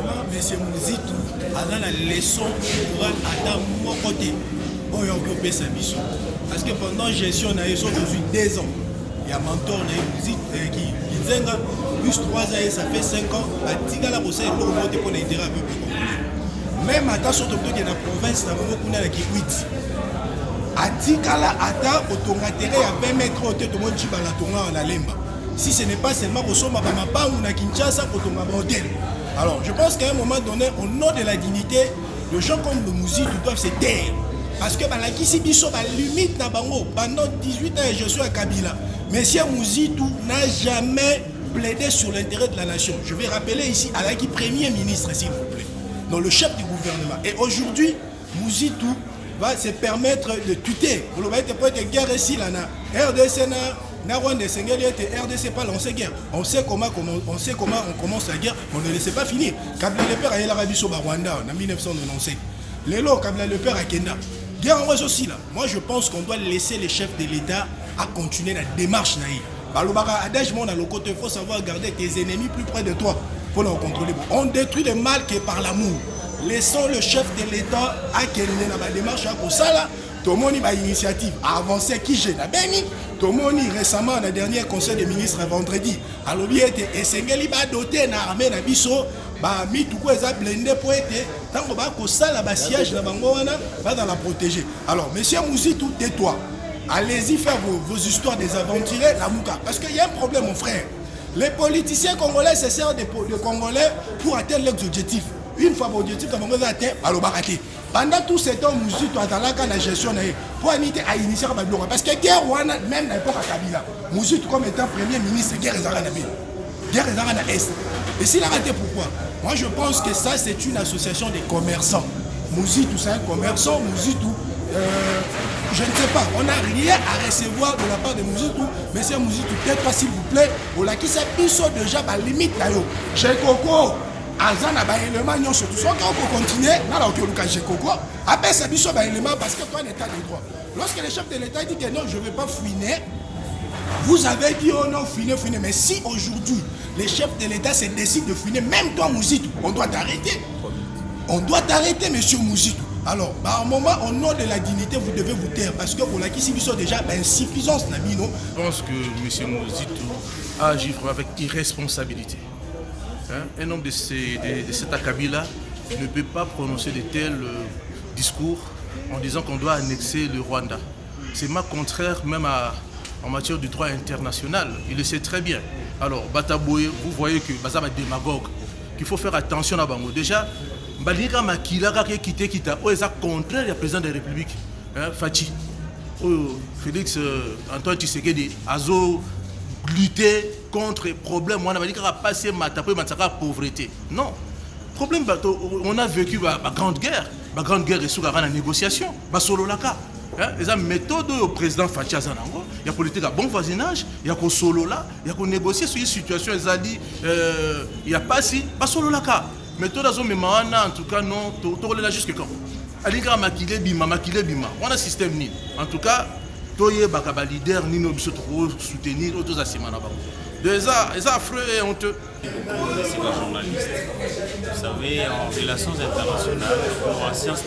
vraiment, M. Mouzitou a la leçon pour Adam Mokoté. Parce que pendant gestion, on a eu 2 ans. Il y a un mentor qui Zenga, plus 3 ans, ça fait 5 ans. La conseil pour monter pour l'intérêt à peuple congolais. Même à ta sorte de la province, il y a beaucoup qui 8. Atikala ata otongatere à 20 mètres au tête de mon chibala tonga en alemba. Si ce n'est pas seulement au sommet de ma part ou na Kinshasa pour ton hôtel. Alors je pense qu'à un moment donné, au nom de la dignité, les gens comme le Mouzitou doivent se taire. Parce que la Kisibiso a limite na bango. Pendant 18 ans, je suis à Kabila. Monsieur Mouzitou n'a jamais plaidé sur l'intérêt de la nation. Je vais rappeler ici à la qui premier ministre, s'il vous plaît. Donc le chef du gouvernement. Et aujourd'hui, Mouzitou va se permettre de tuer. Vous voyez, peut être guerre ici, là, RDC, RDC pas lancé guerre. On sait comment on commence la guerre, on ne laisse pas finir. Kabila le père a eu l'Arabie au Rwanda en 1997. Lélo, Kabila le père a Kenda. Guerre en aussi là. Moi je pense qu'on doit laisser les chefs de l'État à continuer la démarche naïve. Il faut savoir garder tes ennemis plus près de toi pour les contrôler. On détruit le mal qui est par l'amour. Laissons le chef de l'État à quelle démarche pour ça là. Tomoni ba initiative a avancé qui j'ai la béni. Tomoni récemment dans le dernier conseil des ministres vendredi. Alors bien été esengeli ba doté na armée na biso ba mi tout quoi ça blindé pour être tant ba ko sala ba siège na bango wana ba dans la protéger. Alors monsieur Mouzitou, tais-toi. Allez-y faire vos histoires des aventuriers la mouka parce qu'il y a un problème mon frère. Les politiciens congolais se servent de Congolais pour atteindre leurs objectifs. Une fois l'objectif de Congolais atteint, alors baraté. Pendant tout ce temps, Mouzitou a la gestion pour initier à initier parce que guerre même n'importe à Kabila. Mouzitou comme étant premier ministre, guerre est à la guerre est à l'Est. Et s'il a raté, pourquoi? Moi je pense que ça c'est une association des commerçants. Mouzitou c'est un commerçant, Mouzitou. Je ne sais pas, on n'a rien à recevoir de la part de Mouzitou. Monsieur Mouzitou, peut-être s'il vous plaît, on l'a qui s'est pissé déjà à la limite là. Chez Coco, Azana ba élément non surtout. Soit qu'on peut continuer, là là on chez Coco. Après c'est biso ba élément parce que toi un état de droit. Lorsque le chef de l'État dit que non, je ne vais pas fouiner, vous avez dit oh non, fouiner. Mais si aujourd'hui les chefs de l'État se décident de fouiner, même toi Mouzitou, on doit t'arrêter. On doit t'arrêter, monsieur Mouzitou. Alors, à un moment, au nom de la dignité, vous devez vous taire parce que pour la Kisibiso déjà insuffisance. Je pense que M. Mouzitou agit avec irresponsabilité. Un homme de cet acabit-là ne peut pas prononcer de tels discours en disant qu'on doit annexer le Rwanda. C'est contraire même en matière du droit international. Il le sait très bien. Alors, Bataboye, vous voyez que Bazaba est démagogue, qu'il faut faire attention à Bango. Déjà, Balika Makila qui est contraire au président de la République, Fachi. Félix Antoine Tshisekedi a lutté contre les problèmes. On a dit qu'il a passé la pauvreté. Non. Problème, on a vécu la grande guerre. La grande guerre est sous la négociation. Les méthodes au président Fachi Azanango, il y a politique à bon voisinage, il y a solo là, il y a négocier sur une situation, il n'y a pas si, pas solo là. Méthode en tout cas, non, tu là jusqu'à quand? Alika makile bima, on a un système ni. En tout cas, toye bakaba leader ni no biso trop soutenir autres asimana ba. Des affreux et honteux. C'est des journalistes. Vous savez, en relations internationales ou en sciences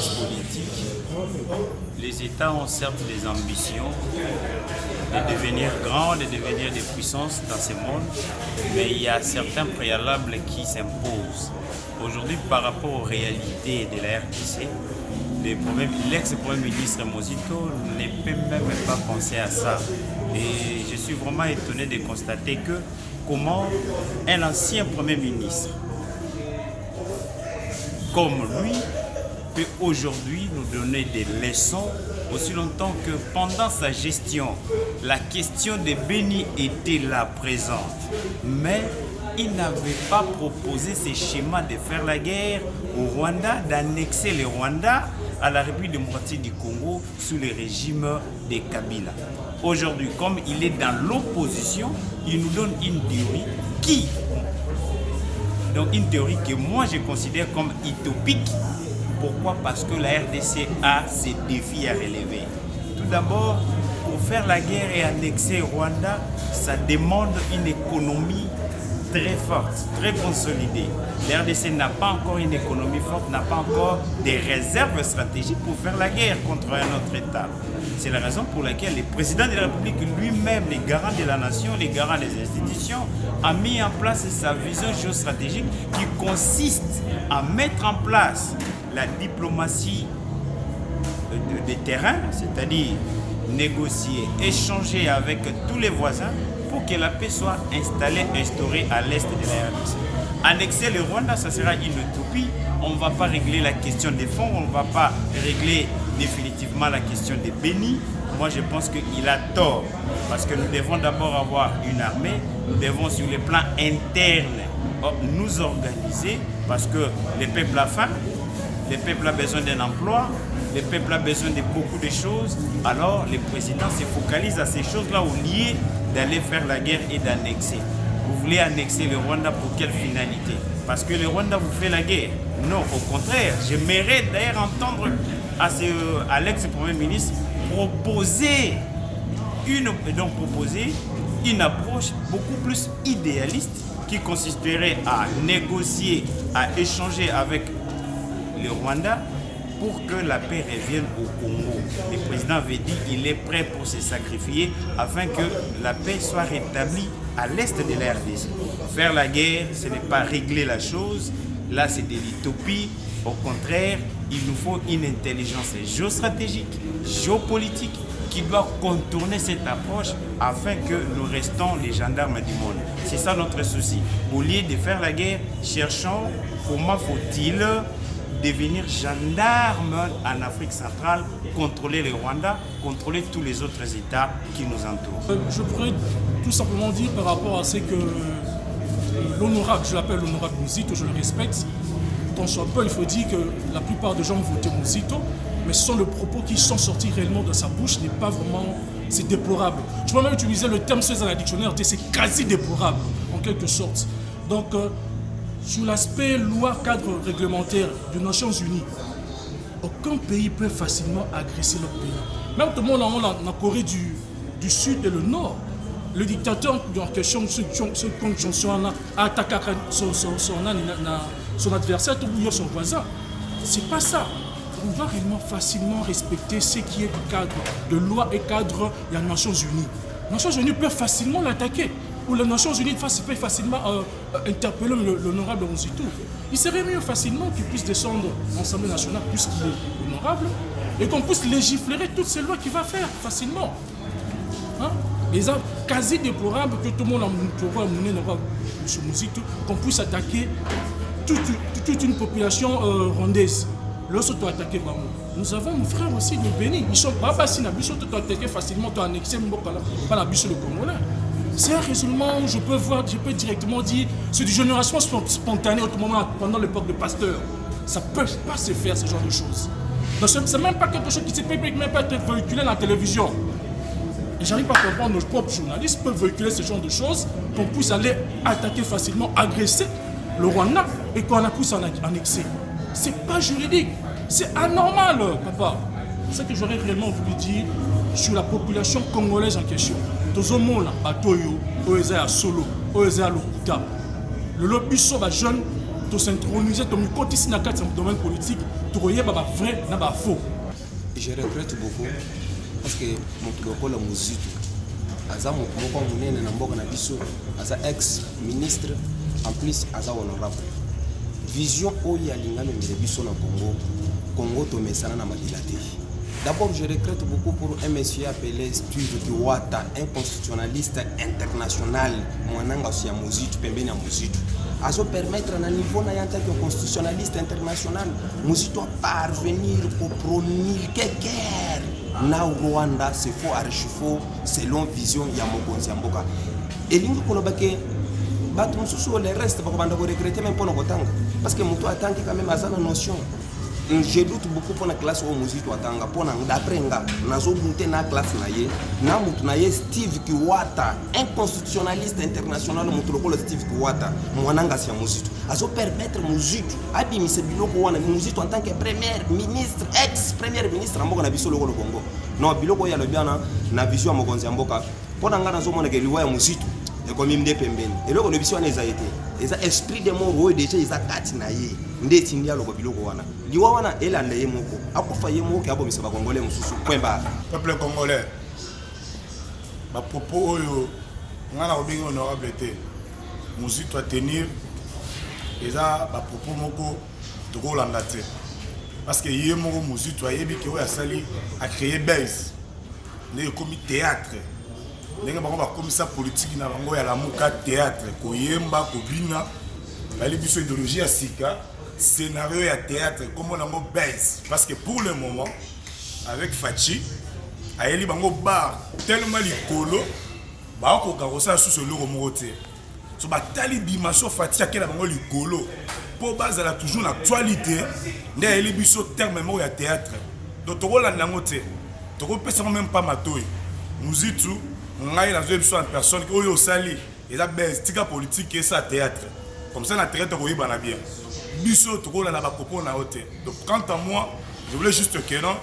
politiques, les États ont certes des ambitions de devenir grands, de devenir des puissances dans ce monde, mais il y a certains préalables qui s'imposent. Aujourd'hui, par rapport aux réalités de la RDC, l'ex-premier ministre Mouzitou ne peut même pas penser à ça. Et je suis vraiment étonné de constater que comment un ancien premier ministre comme lui peut aujourd'hui nous donner des leçons aussi longtemps que pendant sa gestion, la question de Béni était là présente. Mais il n'avait pas proposé ce schéma de faire la guerre au Rwanda, d'annexer le Rwanda à la République démocratique du Congo sous le régime de Kabila. Aujourd'hui, comme il est dans l'opposition, il nous donne une théorie que moi je considère comme utopique. Pourquoi? Parce que la RDC a ses défis à relever. Tout d'abord, pour faire la guerre et annexer Rwanda, ça demande une économie très forte, très consolidée. L'RDC n'a pas encore une économie forte, n'a pas encore des réserves stratégiques pour faire la guerre contre un autre État. C'est la raison pour laquelle le président de la République lui-même, les garants de la nation, les garants des institutions, a mis en place sa vision géostratégique qui consiste à mettre en place la diplomatie de terrain, c'est-à-dire négocier, échanger avec tous les voisins pour que la paix soit instaurée à l'est de la RDC. Annexer le Rwanda, ça sera une utopie. On ne va pas régler la question des fonds, on ne va pas régler définitivement la question des bénis. Moi, je pense qu'il a tort, parce que nous devons d'abord avoir une armée, nous devons sur le plan interne nous organiser, parce que le peuple a faim, le peuple a besoin d'un emploi, le peuple a besoin de beaucoup de choses. Alors, le président se focalise à ces choses-là au lieu d'aller faire la guerre et d'annexer. Vous voulez annexer le Rwanda pour quelle finalité? Parce que le Rwanda vous fait la guerre? Non, au contraire. J'aimerais d'ailleurs entendre à l'ex-premier ministre proposer une approche beaucoup plus idéaliste qui consisterait à négocier, à échanger avec le Rwanda pour que la paix revienne au Congo. Le président avait dit qu'il est prêt pour se sacrifier afin que la paix soit rétablie à l'est de la RDC. Faire la guerre, ce n'est pas régler la chose. Là, c'est de l'utopie. Au contraire, il nous faut une intelligence géostratégique, géopolitique, qui doit contourner cette approche afin que nous restons les gendarmes du monde. C'est ça notre souci. Au lieu de faire la guerre, cherchons comment faut-il devenir gendarme en Afrique centrale, contrôler le Rwanda, contrôler tous les autres États qui nous entourent. Je pourrais tout simplement dire par rapport à ce que l'honorable, je l'appelle l'honorable Muzito, je le respecte. Tant soit peu, il faut dire que la plupart des gens ont voté Muzito, mais ce sont les propos qui sont sortis réellement de sa bouche, n'est pas vraiment, c'est déplorable. Je peux même utiliser le terme dans la dictionnaire, c'est quasi déplorable, en quelque sorte. Donc, sur l'aspect loi cadre réglementaire des Nations Unies, aucun pays peut facilement agresser l'autre pays. Même tout le monde en Corée du Sud et le Nord, le dictateur en question, a attaqué son adversaire ou son voisin. C'est pas ça. On va réellement facilement respecter ce qui est du cadre de loi et cadre des Nations Unies. Les Nations Unies peuvent facilement l'attaquer. Ou les Nations Unies peuvent facilement interpeller l'honorable Muzito. Il serait mieux facilement qu'il puisse descendre à l'Assemblée nationale puisqu'il est honorable et qu'on puisse légiférer toutes ces lois qu'il va faire facilement. Hein? Les actes quasi déplorables que tout le monde a mené M. Muzito, qu'on puisse attaquer toute une population rwandaise. Lorsque tu as attaqué Bamou, nous avons nos frères aussi de Béni. Ils sont pas passés, tu as attaqué facilement, tu as annexé par la bûche le Congolais. C'est un raisonnement, je peux directement dire, c'est du génération spontanée pendant l'époque de Pasteur. Ça ne peut pas se faire, ce genre de choses. Ce n'est même pas quelque chose qui ne peut même pas être véhiculé dans la télévision. Et j'arrive pas à comprendre, nos propres journalistes peuvent véhiculer ce genre de choses, qu'on puisse aller attaquer facilement, agresser le Rwanda et qu'on puisse en annexer. C'est pas juridique, c'est anormal, papa. C'est ce que j'aurais réellement voulu dire sur la population congolaise en question. Tous les gens à Toyo, à Solo, à Lokuta. Le lobby sont les jeunes, tous s'intronisent, tous ici dans le domaine politique, tous les vrai, na faux. Je regrette beaucoup parce que mon Muzito, Aza ex-ministre, en plus Aza honorable. Vision oya lingame biso na Congo to mesana na madilaté. D'abord, je regrette beaucoup pour un monsieur appelé Steve Kiwata, un constitutionnaliste international, mwananga ya Muzito pembeni ya Muzito. Azo permettre na niveau na yanta que constitutionnaliste international, Muzito a parvenir pour promulguer guerre na Rwanda, c'est faux archifaux selon vision ya Mokonzi ya Mboka. Elingi kolobake battu mususu le reste bakobanda ko regretter même pour no kotanga parce que mutu atangi quand même azana notion. Je doute beaucoup pour la classe au Muzito atanga pour d'après nga nazo bunte na classe na ye na mutu na ye Steve Kiwata, un constitutionnaliste international mutu lokolo Steve Kiwata mwananga sia Muzito azo permettre Muzito abimise biloko wana Muzito en tant que premier ministre ex-premier ministre en Mboka na biso lokolo Congo non biloko ya lobiana na vision ya Mokonzi ya Mboka pour nga nazo mona ke liwa ya Muzito et comme il pembeni et là on biso wana eza été eza esprit de mort déjà eza kati na ye ndeti ndia loko biloko wana liwa wana elanda ye moko akufa ye moko abo misaba congolais mususu point barre peuple congolais ba propos oyo ngana obingo honorable te muzi toi tenir eza ba propos moko toko landa te parce que ye moko muzi toi yebi ke oya sali a créer base ne comme théâtre ndenge bango bakomisa politique na bango ya lamuka théâtre koyemba kobina bali biso idéologie ya sika scénario ya théâtre comme nango base parce que pour le moment avec Fachi ayeli bango bar tellement likolo ba ko karosa sous le loko te so batali dimension Fachi akela bango likolo pour base la toujours l'actualité nde ayeli biso terme mo ya théâtre donc tokola nango te toko pesa même pas matoyi muzitu ngai na zo biso en personne oyo sali eza base tika politique et ça théâtre comme ça na théâtre ko yibana bien biso tokola na ba propos na hote donc quant à moi je voulais juste que non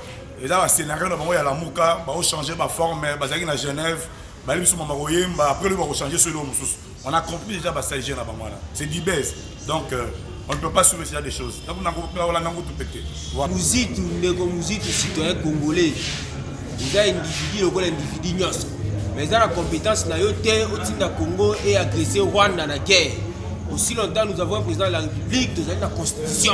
et un scénario na bango ya la muka ba changer ma forme bazaki na Genève ba biso mama koyemba après le ba changer sur le mususu on a compris déjà ba ça na bango là c'est du base donc on ne peut pas soulever des choses donc on a nango tout pété muzitu ndeko muzitu citoyen congolais eza individu lokola individu nyonso mais dans la compétence na yo te otinda Congo et agresser Rwanda na guerre. Aussi longtemps nous avons un président de la République, nous avons la constitution.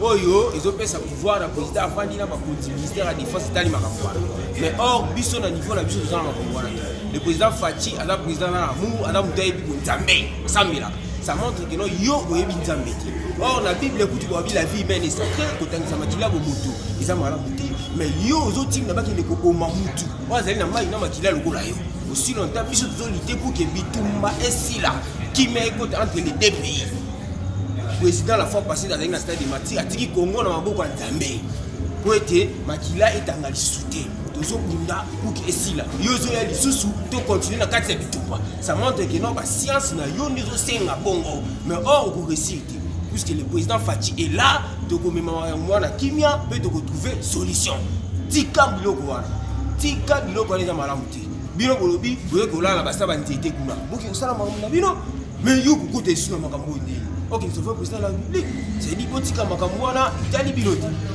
Oyo, ils ont fait pouvoir le président avant d'y avoir le ministère de la défense d'Ali Makafouara. Mais or, biso na niveau na biso de Makafouara. Le président Fachi, à la président Namou, à la Moutaï Nzambé, Samila. Ça montre que non, yo oyebi Nzambé. Or, la Bible écoute que la vie humaine est sacrée, quand on makila bomoto, ils ont mal à mais yo aux autres na baki ne ko mamutu. Wazali na mai na makila lokola yo. Aussi longtemps biso tozolité pour que bitumba esila qui met côté entre les deux pays. Le président la fois passée dans un stade de Mati a dit Congo na maboko ya Nzambe. Pour être makila etanga lisuté. Tozokunda pour que esila. Yo zo ya lisusu to continuer na kati ya bitumba. Ça montre que non ba science na yo nizo senga bongo. Mais or ko réussir puisque le président Fachi est là de commémorer moi na kimia peut de retrouver solution. Tika biloko wana. Tika biloko wana malamu te. Bino kolobi boye kolala basa banzete kuna boki osala makambo na bino mais yo kukuta esuna makambo ndi ok nous avons président de la République c'est dit botika makambo wana itali bino te